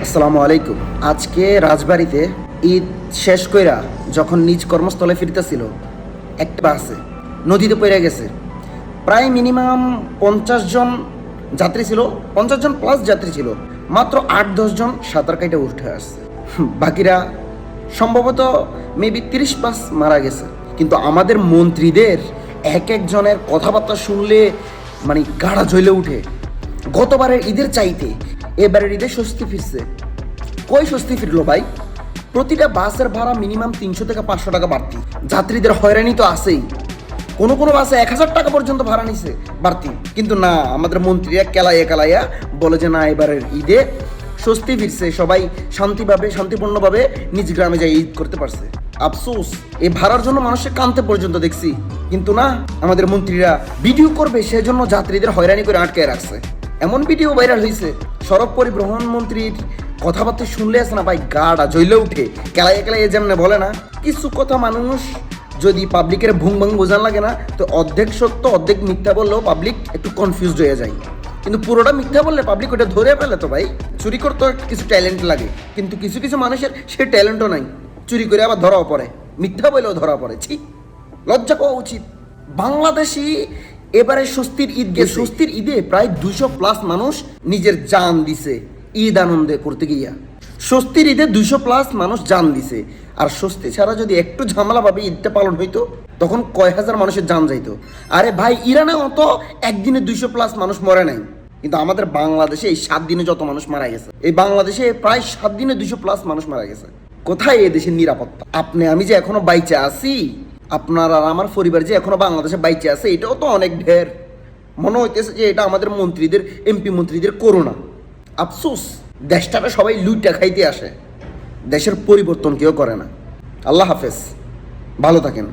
আসসালামু আলাইকুম। আজকে রাজবাড়িতে ঈদ শেষ কইরা যখন নিজ কর্মস্থলে ফিরতেছিল, একটা বাসে নদীতে পড়ে গেছে। প্রায় মিনিমাম 50 জন যাত্রী ছিল, 50 জন প্লাস যাত্রী ছিল। মাত্র 8-10 জন সাঁতার কাইটে উঠে আসছে। বাকিরা সম্ভবত মেবি 30+ মারা গেছে। কিন্তু আমাদের মন্ত্রীদের এক একজনের কথাবার্তা শুনলে মানে গাড়া জ্বলে উঠে। গতবারের ঈদের চাইতে এবারের ঈদে স্বস্তি ফিরছে। কই স্বস্তি ফিরলো ভাই? প্রতিটা বাসের ভাড়া মিনিমাম 300 থেকে 500 টাকা বাড়তি। যাত্রীদের হয়রানি তো আছেই। কোনো কোনো বাসে 1000 টাকা পর্যন্ত ভাড়া নিছে বাড়তি। কিন্তু না, আমাদের মন্ত্রীরা কেলাইয়া বলে যে না, এবারের ঈদে স্বস্তি ফিরছে, সবাই শান্তিপূর্ণভাবে নিজ গ্রামে যাই ঈদ করতে পারছে। আফসোস, এই ভাড়ার জন্য মানুষের কানতে পর্যন্ত দেখছি। কিন্তু না, আমাদের মন্ত্রীরা ভিডিও করবে সেজন্য যাত্রীদের হয়রানি করে আটকে রাখছে। এমন ভিডিও ভাইরাল হয়েছে, সড়ক পরিবহন মন্ত্রীর কথাবার্তা শুনলে আছে না ভাই, গাড়া জ্বলে উঠে। কেলাইয়া যেমনে বলে না, কিছু কথা মানুষ যদি পাবলিকের ভুং ভাং বোঝান লাগে না, তো অর্ধেক সত্য অর্ধেক মিথ্যা বললেও পাবলিক একটু কনফিউজড হয়ে যায়। কিন্তু পুরোটা মিথ্যা বললে পাবলিক ওটা ধরে ফেলে। তো ভাই, চুরি করতে কিছু ট্যালেন্ট লাগে, কিন্তু কিছু কিছু মানুষের সে ট্যালেন্টও নাই। চুরি করে আবার ধরাও পড়ে, মিথ্যা বলেও ধরা পড়ে। ছি, লজ্জা পাওয়া উচিত। বাংলাদেশি এবারে স্বস্তির ঈদ গেছে। স্বস্তির ঈদে প্রায় 200+ মানুষ নিজের জান দিছে ঈদ আনন্দে করতে গিয়া। স্বস্তির ঈদে 200+ মানুষ জান দিছে। আর স্বস্তি ছাড়া যদি একটু ঝামেলাভাবে ঈদটা পালন হইতো, তখন কয় হাজার মানুষের জান যাইতো। আরে ভাই, ইরানে অত একদিনে 200+ মানুষ মরে নাই, কিন্তু আমাদের বাংলাদেশে এই 7 দিনে যত মানুষ মারা গেছে, এই বাংলাদেশে প্রায় 7 দিনে 200+ মানুষ মারা গেছে। কোথায় এই দেশের নিরাপত্তা? আপনি আমি যে এখনো বাইচে আছি, আপনার আর আমার পরিবার যে এখনো বাংলাদেশে বাইচে আছে, এটাও তো অনেক ঢের। মনে হইতেছে যে এটা আমাদের মন্ত্রীদের, এমপি মন্ত্রীদের করোনা। আফসোস, দেশটাকে সবাই লুইটা খাইতে আসে, দেশের পরিবর্তন কেউ করে না। আল্লাহ হাফেজ, ভালো থাকেন।